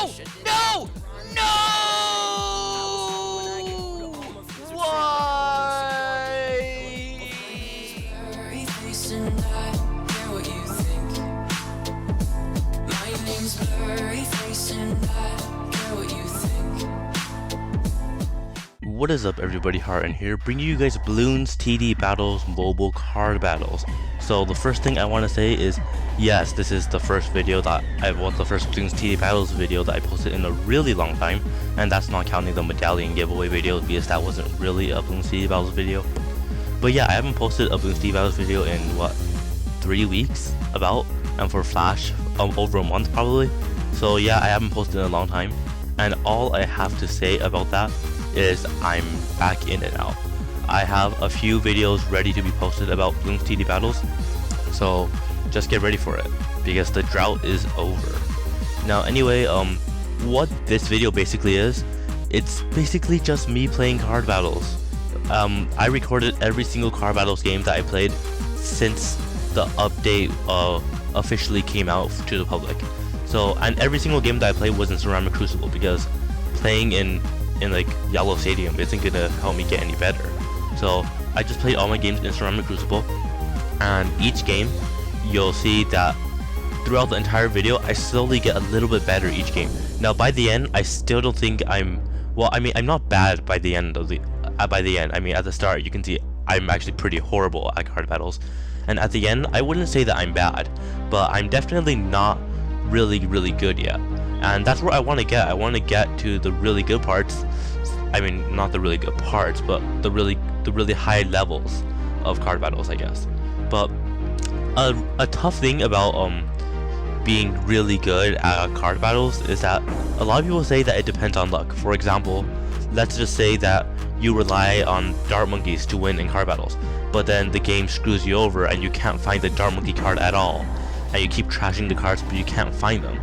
No! No! No! Why? What is up, everybody? Harden here, bringing you guys Bloons TD Battles mobile card battles. So the first thing I want to say is, yes, this is the first video that the first Bloons TD Battles video that I posted in a really long time, and that's not counting the medallion giveaway video because that wasn't really a Bloons TD Battles video. But yeah, I haven't posted a Bloons TD Battles video in what, 3 weeks about, and for Flash, over a month probably. So yeah, I haven't posted in a long time, and all I have to say about that is I'm back in and out. I have a few videos ready to be posted about Bloons TD Battles, so just get ready for it because the drought is over. Now anyway, what this video basically is, it's basically just me playing card battles. I recorded every single card battles game that I played since the update officially came out to the public. So, and every single game that I played was in Ceramic Crucible because playing in like Yellow Stadium isn't gonna help me get any better. So I just played all my games in Ceramic Crucible, and each game you'll see that throughout the entire video I slowly get a little bit better each game. Now by the end I still don't think I'm not bad by the end of the I mean at the start you can see I'm actually pretty horrible at card battles, and at the end I wouldn't say that I'm bad, but I'm definitely not really good yet. And that's where I want to get. I want to get to the really good parts. I mean, not the really good parts, but the really high levels of card battles, I guess. But a tough thing about being really good at card battles is that a lot of people say that it depends on luck. For example, let's just say that you rely on dart monkeys to win in card battles, but then the game screws you over and you can't find the dart monkey card at all, and you keep trashing the cards but you can't find them.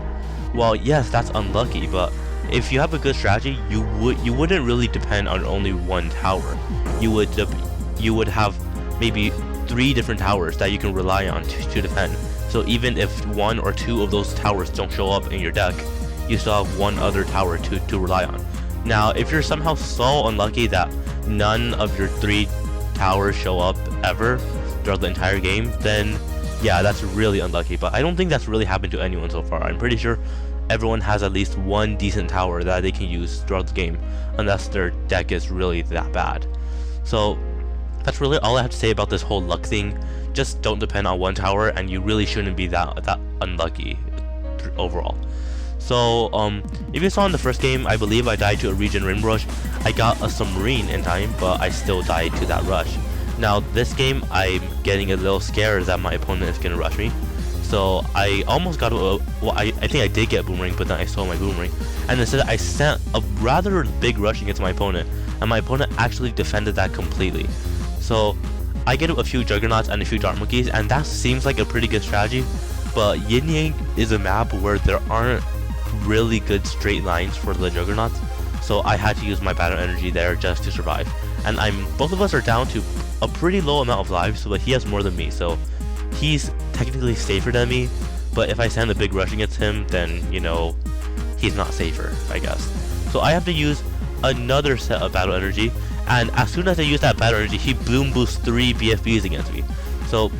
Well, yes, that's unlucky, but if you have a good strategy, you wouldn't really depend on only one tower. You would have maybe 3 different towers that you can rely on to defend. So even if 1 or 2 of those towers don't show up in your deck, you still have 1 other tower to rely on. Now, if you're somehow so unlucky that none of your 3 towers show up ever throughout the entire game, then yeah, that's really unlucky, but I don't think that's really happened to anyone so far. I'm pretty sure everyone has at least 1 decent tower that they can use throughout the game, unless their deck is really that bad. So that's really all I have to say about this whole luck thing. Just don't depend on 1 tower, and you really shouldn't be that unlucky overall. So if you saw in the first game, I believe I died to a regen rim rush. I got a submarine in time, but I still died to that rush. Now this game, I'm getting a little scared that my opponent is gonna rush me. So I almost got I think I did get a boomerang, but then I stole my boomerang. And instead I sent a rather big rush against my opponent, and my opponent actually defended that completely. So I get a few juggernauts and a few dart monkeys, and that seems like a pretty good strategy. But Yin Yang is a map where there aren't really good straight lines for the juggernauts, so I had to use my battle energy there just to survive. And both of us are down to a pretty low amount of lives, but he has more than me, so he's technically safer than me. But if I send a big rush against him, then you know, he's not safer, I guess. So I have to use another set of battle energy, and as soon as I use that battle energy, he bloom boosts 3 BFBs against me. So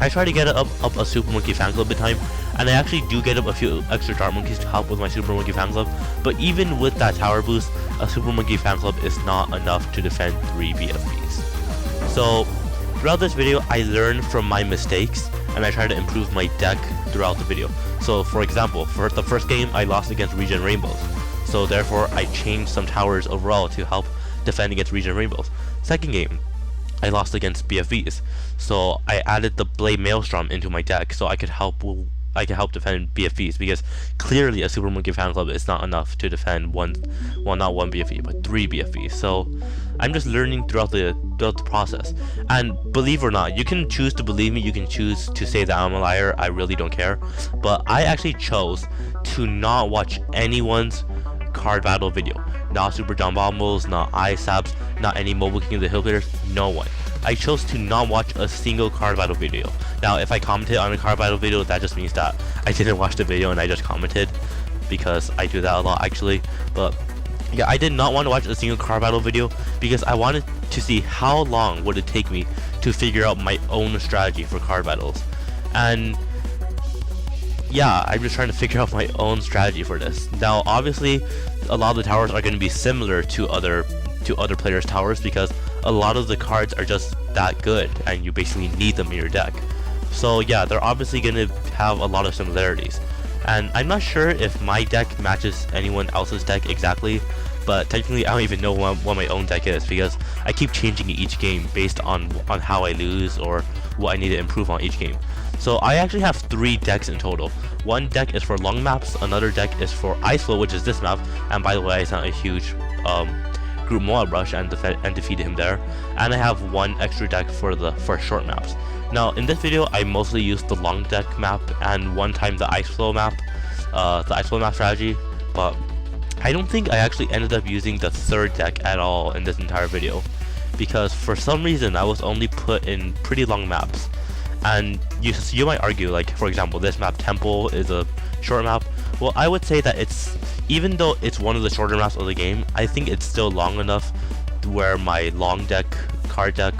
I try to get up a Super Monkey fan club in time, and I actually do get up a few extra dart monkeys to help with my Super Monkey fan club. But even with that tower boost, a Super Monkey fan club is not enough to defend 3 BFBs. So throughout this video, I learned from my mistakes, and I try to improve my deck throughout the video. So for example, for the first game, I lost against regen rainbows, so therefore I changed some towers overall to help defend against regen rainbows. Second game, I lost against BFBs, so I added the Blade Maelstrom into my deck so I could help defend BFBs, because clearly a Super Monkey fan club is not enough to defend not one BFB, but 3 BFBs. So I'm just learning throughout the process. And believe it or not, you can choose to believe me, you can choose to say that I'm a liar, I really don't care. But I actually chose to not watch anyone's card battle video. Not Super John Bombos, not ISAPs, not any Mobile King of the Hill players, no one. I chose to not watch a single card battle video. Now, if I commented on a card battle video, that just means that I didn't watch the video and I just commented. because I do that a lot actually. But yeah, I did not want to watch a single card battle video because I wanted to see how long would it take me to figure out my own strategy for card battles. And yeah, I'm just trying to figure out my own strategy for this. Now obviously a lot of the towers are going to be similar to other players' towers because a lot of the cards are just that good and you basically need them in your deck. So yeah, they're obviously going to have a lot of similarities. And I'm not sure if my deck matches anyone else's deck exactly, but technically I don't even know what my own deck is because I keep changing it each game based on how I lose or what I need to improve on each game. So I actually have 3 decks in total. One deck is for long maps, another deck is for ice flow, which is this map, and by the way I sent a huge group Moab rush and defeated him there, and I have one extra deck for short maps. Now in this video I mostly used the long deck map and one time the ice flow map strategy, but I don't think I actually ended up using the third deck at all in this entire video because for some reason I was only put in pretty long maps. And you might argue, like for example this map Temple is a short map. Well, I would say that even though it's one of the shorter maps of the game, I think it's still long enough where my long deck card deck,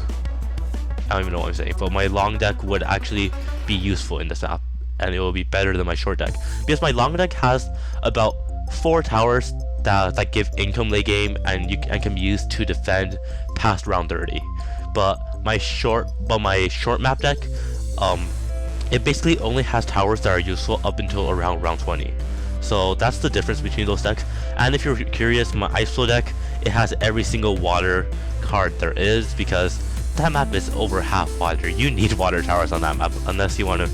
I don't even know what I'm saying, but my long deck would actually be useful in this map and it will be better than my short deck because my long deck has about 4 towers that give income late game and can be used to defend past round 30. But my short map deck, it basically only has towers that are useful up until around round 20. So that's the difference between those decks. And if you're curious, my ice flow deck, it has every single water card there is because that map is over half water. You need water towers on that map unless you want to,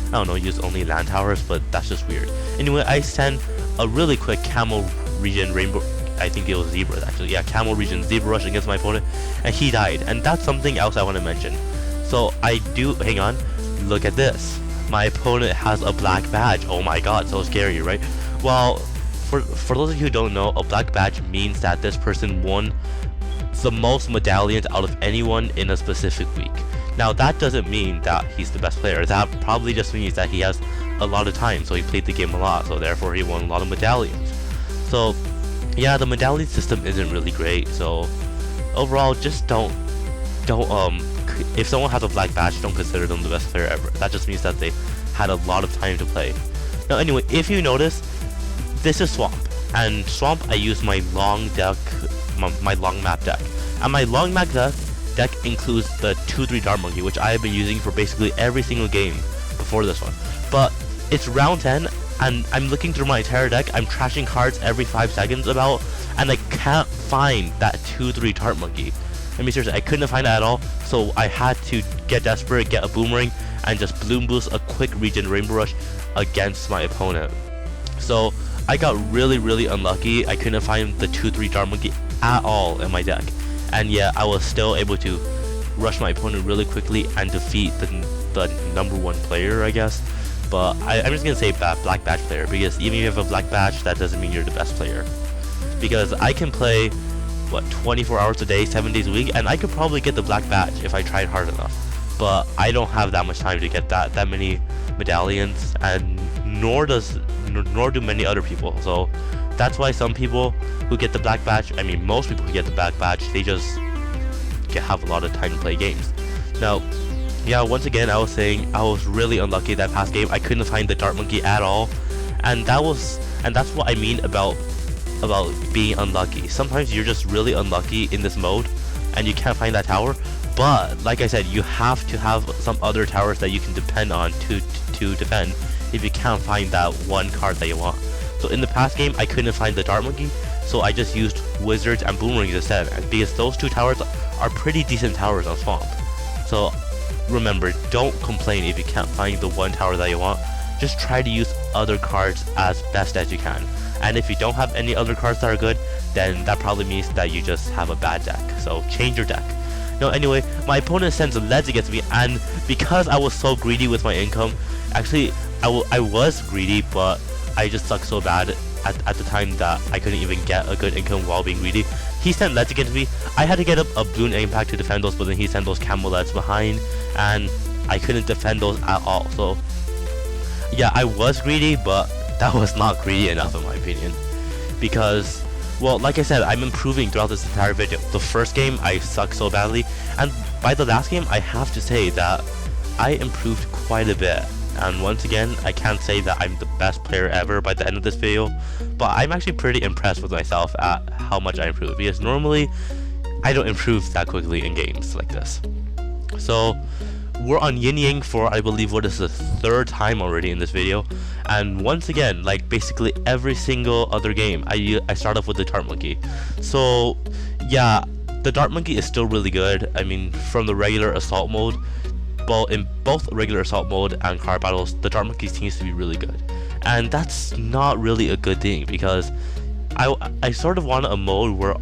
I don't know, use only land towers, but that's just weird. Anyway, I sent a really quick Camel Region Rainbow, I think it was Zebra actually, yeah, Camel Region Zebra Rush against my opponent, and he died. And that's something else I want to mention. So hang on, look at this. My opponent has a black badge. Oh my god, so scary, right? Well, for those of you who don't know, a black badge means that this person won the most medallions out of anyone in a specific week. Now that doesn't mean that he's the best player. That probably just means that he has a lot of time, so he played the game a lot, so therefore he won a lot of medallions. So yeah, the medallion system isn't really great, so overall just don't if someone has a black badge, don't consider them the best player ever. That just means that they had a lot of time to play. Now anyway, if you notice, this is Swamp, and Swamp I use my long deck, my long map deck, and my long map deck includes the 2/3 Dart Monkey, which I have been using for basically every single game before this one. But it's round 10 and I'm looking through my entire deck, I'm trashing cards every 5 seconds about, and I can't find that 2/3 Dart Monkey. I mean seriously, I couldn't find it at all, so I had to get desperate, get a boomerang, and just Bloom Boost a quick Regen Rainbow Rush against my opponent. So I got really unlucky. I couldn't find the 2/3 Dart Monkey at all in my deck, and yet I was still able to rush my opponent really quickly and defeat the number 1 player, I guess. But I'm just gonna say black badge player, because even if you have a black badge, that doesn't mean you're the best player. Because I can play, what, 24 hours a day, 7 days a week, and I could probably get the black badge if I tried hard enough. But I don't have that much time to get that many medallions, and nor do many other people. So that's why some people who get the black badge, I mean most people who get the black badge, they just have a lot of time to play games. Now, yeah, once again, I was saying I was really unlucky that past game. I couldn't find the Dart Monkey at all, and that's what I mean about being unlucky. Sometimes you're just really unlucky in this mode, and you can't find that tower. But like I said, you have to have some other towers that you can depend on to defend if you can't find that one card that you want. So in the past game, I couldn't find the Dart Monkey, so I just used Wizards and Boomerangs instead, because those 2 towers are pretty decent towers on Swamp. So remember, don't complain if you can't find the one tower that you want. Just try to use other cards as best as you can. And if you don't have any other cards that are good, then that probably means that you just have a bad deck. So change your deck. Now anyway, my opponent sends leads against me, and because I was so greedy with my income, actually I was greedy, but I just sucked so bad at the time that I couldn't even get a good income while being greedy. He sent leads against me. I had to get up a Bloon Impact to defend those, but then he sent those Camel leads behind, and I couldn't defend those at all. So yeah, I was greedy, but that was not greedy enough in my opinion. Because, well, like I said, I'm improving throughout this entire video. The first game, I sucked so badly, and by the last game, I have to say that I improved quite a bit. And once again, I can't say that I'm the best player ever by the end of this video, but I'm actually pretty impressed with myself at how much I improved, because normally, I don't improve that quickly in games like this. So, we're on Yin Yang for, I believe, what is the third time already in this video, and once again, like basically every single other game, I start off with the Dart Monkey. So yeah, the Dart Monkey is still really good. I mean, from the regular assault mode, but in both regular assault mode and card battles, the Dart Monkey seems to be really good, and that's not really a good thing, because I sort of wanted a mode where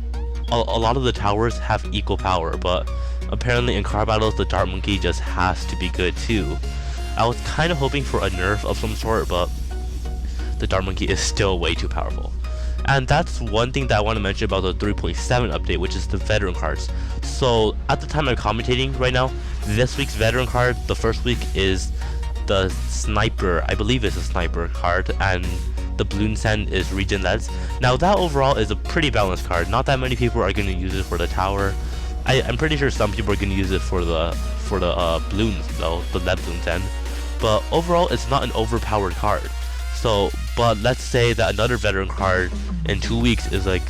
a lot of the towers have equal power, but apparently in card battles the Dart Monkey just has to be good too. I was kind of hoping for a nerf of some sort, but the Dart Monkey is still way too powerful. And that's one thing that I want to mention about the 3.7 update, which is the veteran cards. So at the time I'm commentating right now, this week's veteran card, the first week, is the sniper, I believe it's a sniper card, and the Bloons is regen LEDs. Now that overall is a pretty balanced card. Not that many people are going to use it for the tower. I'm pretty sure some people are going to use it for the Bloons though, the LED Bloons. But overall, it's not an overpowered card. So, but let's say that another veteran card in 2 weeks is like,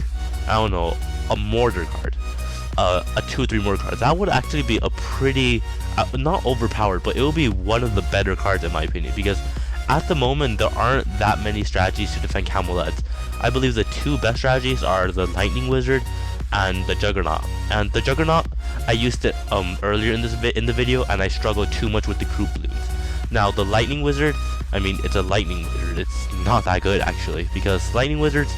I don't know, a mortar card, a 2-3 mortar card. That would actually be a pretty, not overpowered, but it will be one of the better cards in my opinion, because at the moment there aren't that many strategies to defend Camel LEDs. I believe the two best strategies are the Lightning Wizard and the Juggernaut. And the Juggernaut, I used it earlier in the video, and I struggled too much with the group Bloons. Now the Lightning Wizard, I mean, it's a Lightning Wizard. It's not that good actually, because Lightning Wizards,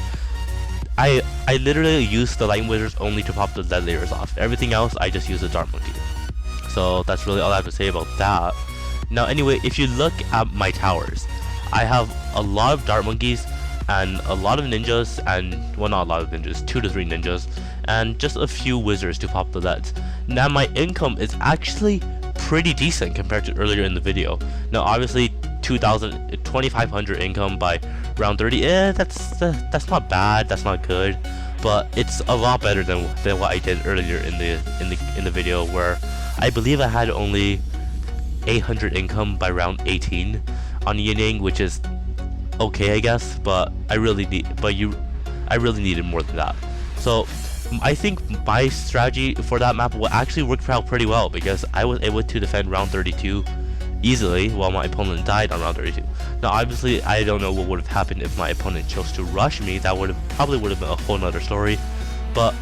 I literally use the Lightning Wizards only to pop the LED layers off. Everything else, I just use the Dart Monkey. So that's really all I have to say about that. Now anyway, if you look at my towers, I have a lot of Dart Monkeys and a lot of ninjas, and well, not a lot of ninjas, 2 to 3 ninjas, and just a few wizards to pop the LEDs. Now my income is actually pretty decent compared to earlier in the video. Now obviously 2,500 income by round 30, that's not bad, that's not good, but it's a lot better than what I did earlier in the video, where I believe I had only 800 income by round 18 on Yin Yang, which is okay, I guess, but I really needed more than that. So I think my strategy for that map will actually work out pretty well, because I was able to defend round 32 easily while my opponent died on round 32. Now obviously I don't know what would have happened if my opponent chose to rush me. That probably would have been a whole nother story, but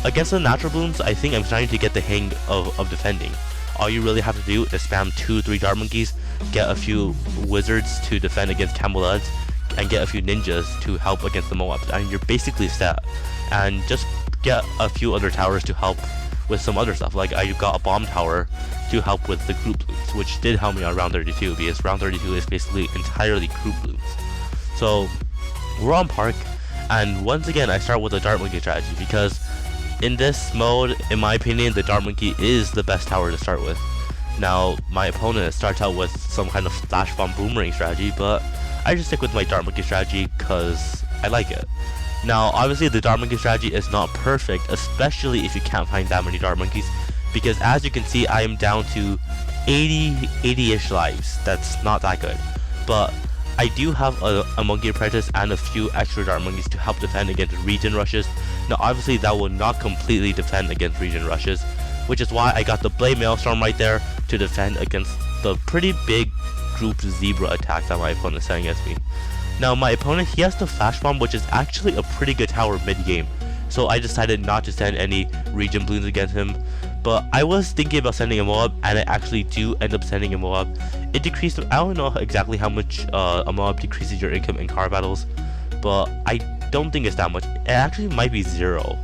against the natural Bloons, I think I'm starting to get the hang of defending. All you really have to do is spam 2-3 Dart Monkeys, get a few wizards to defend against Camel LEDs, and get a few ninjas to help against the Moabs, and you're basically set. And just get a few other towers to help with some other stuff. Like I got a bomb tower to help with the group Bloons, which did help me on round 32, because round 32 is basically entirely group Bloons. So we're on Park, and once again I start with the Dart Monkey strategy, because in this mode, in my opinion, the Dart Monkey is the best tower to start with. Now my opponent starts out with some kind of flash bomb boomerang strategy, but I just stick with my Dart Monkey strategy because I like it. Now obviously the Dart Monkey strategy is not perfect, especially if you can't find that many Dart Monkeys, because as you can see I am down to 80-ish lives. That's not that good, but I do have a Monkey Apprentice and a few extra Dart Monkeys to help defend against regen rushes. Now obviously that will not completely defend against regen rushes, which is why I got the Blade Maelstrom right there to defend against the pretty big group Zebra attack that my opponent is sending against me. Now my opponent, he has the Flash Bomb, which is actually a pretty good tower mid-game, so I decided not to send any regen Bloons against him. But I was thinking about sending a Moab, and I actually do end up sending a Moab. It decreased, I don't know exactly how much a Moab decreases your income in car battles, but I don't think it's that much. It actually might be 0.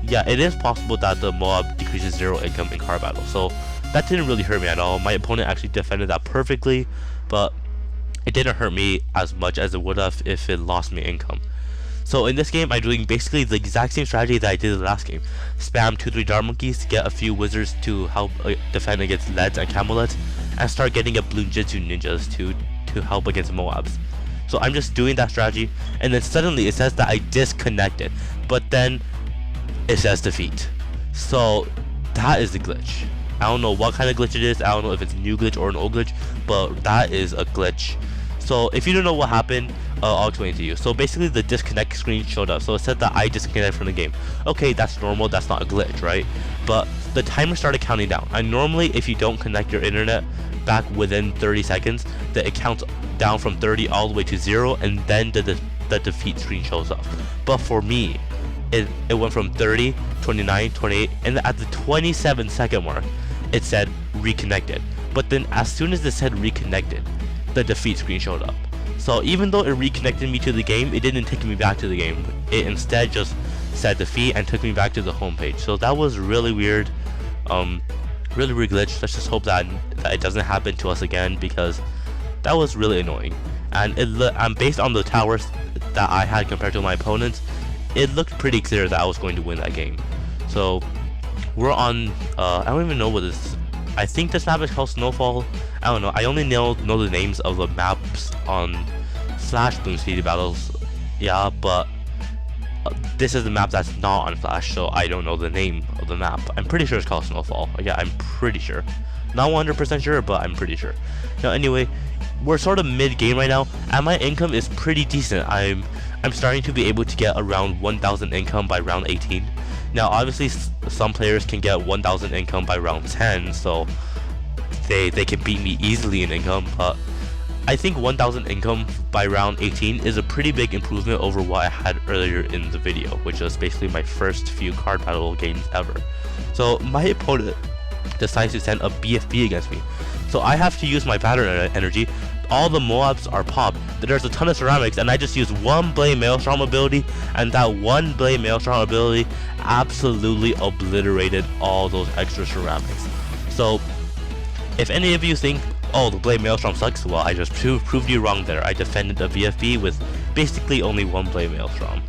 Yeah, it is possible that the Moab decreases 0 income in car battles, so that didn't really hurt me at all. My opponent actually defended that perfectly, but it didn't hurt me as much as it would have if it lost me income. So in this game, I'm doing basically the exact same strategy that I did in the last game. Spam 2-3 Dart Monkeys, get a few wizards to help defend against LEDs and Camel LEDs, and start getting a Bloonjitsu ninjas to help against Moabs. So I'm just doing that strategy, and then suddenly it says that I disconnected, but then it says defeat. So that is the glitch. I don't know what kind of glitch it is. I don't know if it's a new glitch or an old glitch, but that is a glitch. So if you don't know what happened, I'll explain it to you. So basically the disconnect screen showed up. So it said that I disconnected from the game. Okay, that's normal. That's not a glitch, right? But the timer started counting down. And normally if you don't connect your internet back within 30 seconds, that it counts down from 30 all the way to 0, and then the defeat screen shows up. But for me, it went from 30, 29, 28, and at the 27-second mark, it said reconnected. But then as soon as it said reconnected, the defeat screen showed up. So even though it reconnected me to the game, it didn't take me back to the game. It instead just said defeat and took me back to the home page. So that was really weird. Really weird glitch. Let's just hope that it doesn't happen to us again, because that was really annoying. And based on the towers that I had compared to my opponents, it looked pretty clear that I was going to win that game. So we're on, I don't even know what this, I think this map is called Snowfall. I don't know. I only know the names of the maps on Flash Bloons TD Battles. Yeah, but this is the map that's not on Flash, so I don't know the name of the map. I'm pretty sure it's called Snowfall. Yeah, I'm pretty sure. Not 100% sure, but I'm pretty sure. Now, anyway, we're sort of mid-game right now, and my income is pretty decent. I'm starting to be able to get around 1,000 income by round 18. Now, obviously, some players can get 1,000 income by round 10, so they can beat me easily in income, but I think 1,000 income by round 18 is a pretty big improvement over what I had earlier in the video, which was basically my first few card battle games ever. So my opponent decides to send a BFB against me, so I have to use my battle energy. All the Moabs are popped. There's a ton of ceramics, and I just use one Blade Maelstrom ability, and that one Blade Maelstrom ability absolutely obliterated all those extra ceramics. So if any of you think, oh, the Blade Maelstrom sucks, well, I just proved you wrong there. I defended a VFB with basically only one Blade Maelstrom.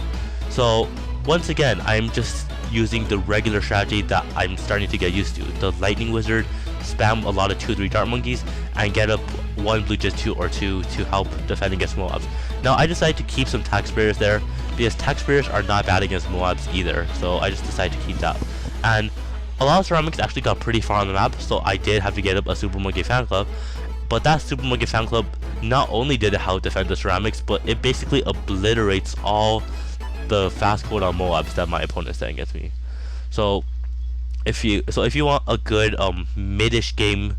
So once again, I'm just using the regular strategy that I'm starting to get used to. The Lightning Wizard, spam a lot of 2-3 Dart Monkeys, and get up one Blue Jit 2 or 2 to help defend against Moabs. Now I decided to keep some Tax Barriers there, because Tax Barriers are not bad against Moabs either, so I just decided to keep that. And a lot of ceramics actually got pretty far on the map, so I did have to get up a Super Monkey Fan Club. But that Super Monkey Fan Club not only did it help defend the ceramics, but it basically obliterates all the fast cooldown Moabs that my opponent sent against me. So if you want a good mid-ish game,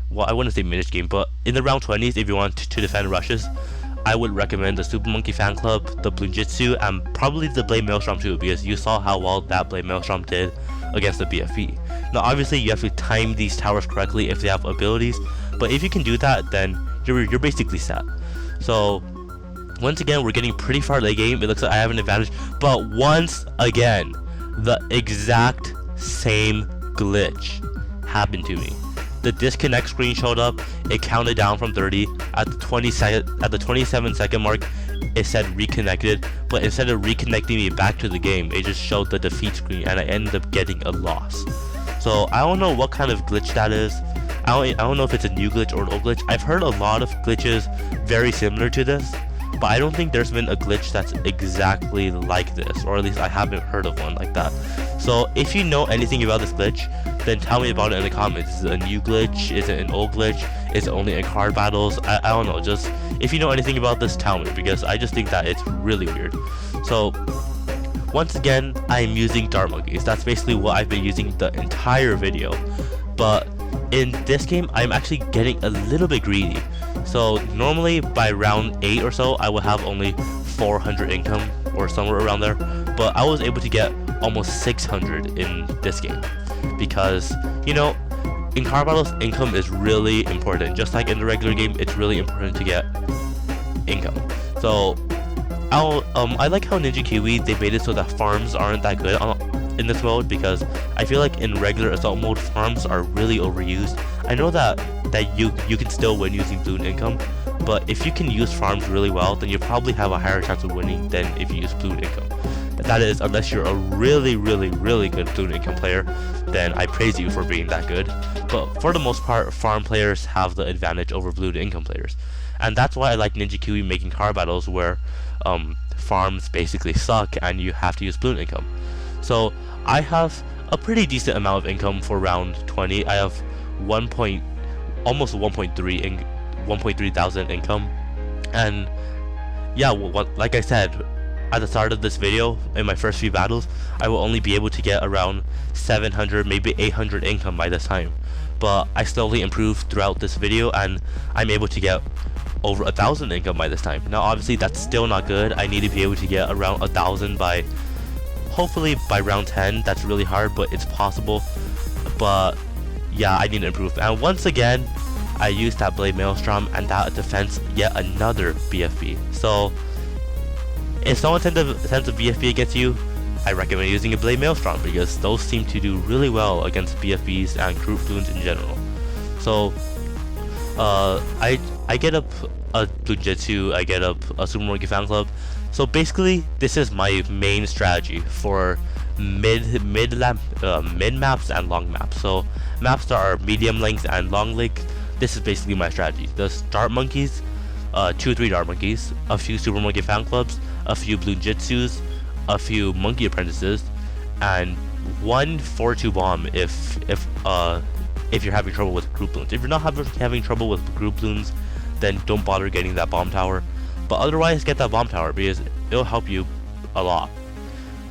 well, I wouldn't say mid-ish game, but in the round 20s, if you want to defend rushes, I would recommend the Super Monkey Fan Club, the Bloon Jitsu, and probably the Blade Maelstrom too, because you saw how well that Blade Maelstrom did against the BFB. Now obviously you have to time these towers correctly if they have abilities, but if you can do that, then you're basically set. So once again, we're getting pretty far late game. It looks like I have an advantage, but once again, the exact same glitch happened to me. The disconnect screen showed up, it counted down from 30, at the 27-second mark, it said reconnected, but instead of reconnecting me back to the game, it just showed the defeat screen, and I ended up getting a loss. So I don't know what kind of glitch that is. I don't know if it's a new glitch or an old glitch. I've heard a lot of glitches very similar to this, but I don't think there's been a glitch that's exactly like this, or at least I haven't heard of one like that. So if you know anything about this glitch, then tell me about it in the comments. Is it a new glitch? Is it an old glitch? Is it only in card battles? I don't know. Just if you know anything about this, tell me, because I just think that it's really weird. So once again, I'm using Dart Monkeys. That's basically what I've been using the entire video. But in this game, I'm actually getting a little bit greedy. So normally by round 8 or so, I would have only 400 income or somewhere around there, but I was able to get almost 600 in this game, because you know, in card battles, income is really important. Just like in the regular game, it's really important to get income. So I like how Ninja Kiwi, they made it so that farms aren't that good in this mode, because I feel like in regular assault mode, farms are really overused. I know that you can still win using Bloon income, but if you can use farms really well, then you probably have a higher chance of winning than if you use Bloon income. That is, unless you're a really good Bloon income player, then I praise you for being that good. But for the most part, farm players have the advantage over Bloon income players. and that's why I like Ninja Kiwi making car battles where farms basically suck and you have to use balloon income. So I have a pretty decent amount of income for round 20. I have almost 1.3 thousand income, and yeah, like I said at the start of this video, in my first few battles, I will only be able to get around 700, maybe 800 income by this time. But I slowly improved throughout this video, and I'm able to get over 1,000 income by this time. Now, obviously, that's still not good. I need to be able to get around 1,000 by, hopefully, by round 10. That's really hard, but it's possible. But yeah, I need to improve. And once again, I used that Blade Maelstrom, and that defense yet another BFB. So if someone sends a BFB against you, I recommend using a Blade Maelstrom, because those seem to do really well against BFBs and group balloons in general. So I get up a Bloonjitsu, I get up a Super Monkey Fan Club. So basically, this is my main strategy for mid maps and long maps. So maps that are medium length and long length, this is basically my strategy. The Dart Monkeys, 2 or 3 Dart Monkeys, a few Super Monkey Fan Clubs, a few Bloonjitsus, a few Monkey Apprentices, and 1 4-2 bomb if you're having trouble with group balloons. If you're not having trouble with group balloons, then don't bother getting that bomb tower. But otherwise, get that bomb tower, because it'll help you a lot.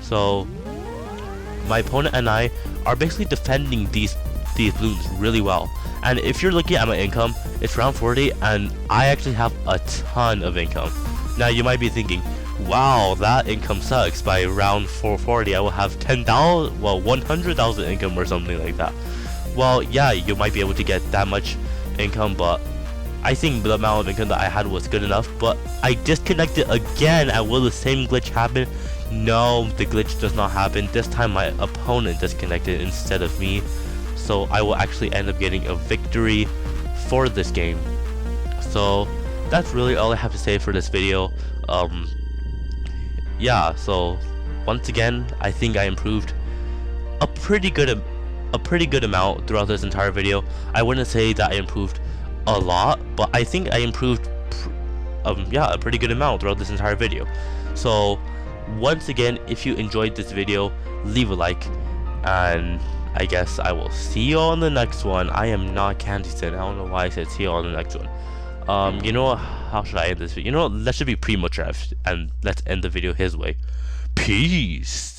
So my opponent and I are basically defending these balloons really well. And if you're looking at my income, it's round 40, and I actually have a ton of income. Now you might be thinking, wow, that income sucks. By round 440, I will have 10,000, well, 100,000 income or something like that. Well, yeah, you might be able to get that much income, but I think the amount of income that I had was good enough. But I disconnected again, and will the same glitch happen? No, the glitch does not happen. This time my opponent disconnected instead of me. So I will actually end up getting a victory for this game. So that's really all I have to say for this video. Yeah, so once again, I think I improved a pretty good amount throughout this entire video. I wouldn't say that I improved a lot, but I think I improved yeah, a pretty good amount throughout this entire video. So once again, if you enjoyed this video, leave a like, and I guess I will see you on the next one. I am not Candyson. I don't know why I said see you on the next one. You know, how should I end this video? You know, that should be primo Trev, and let's end the video his way. Peace.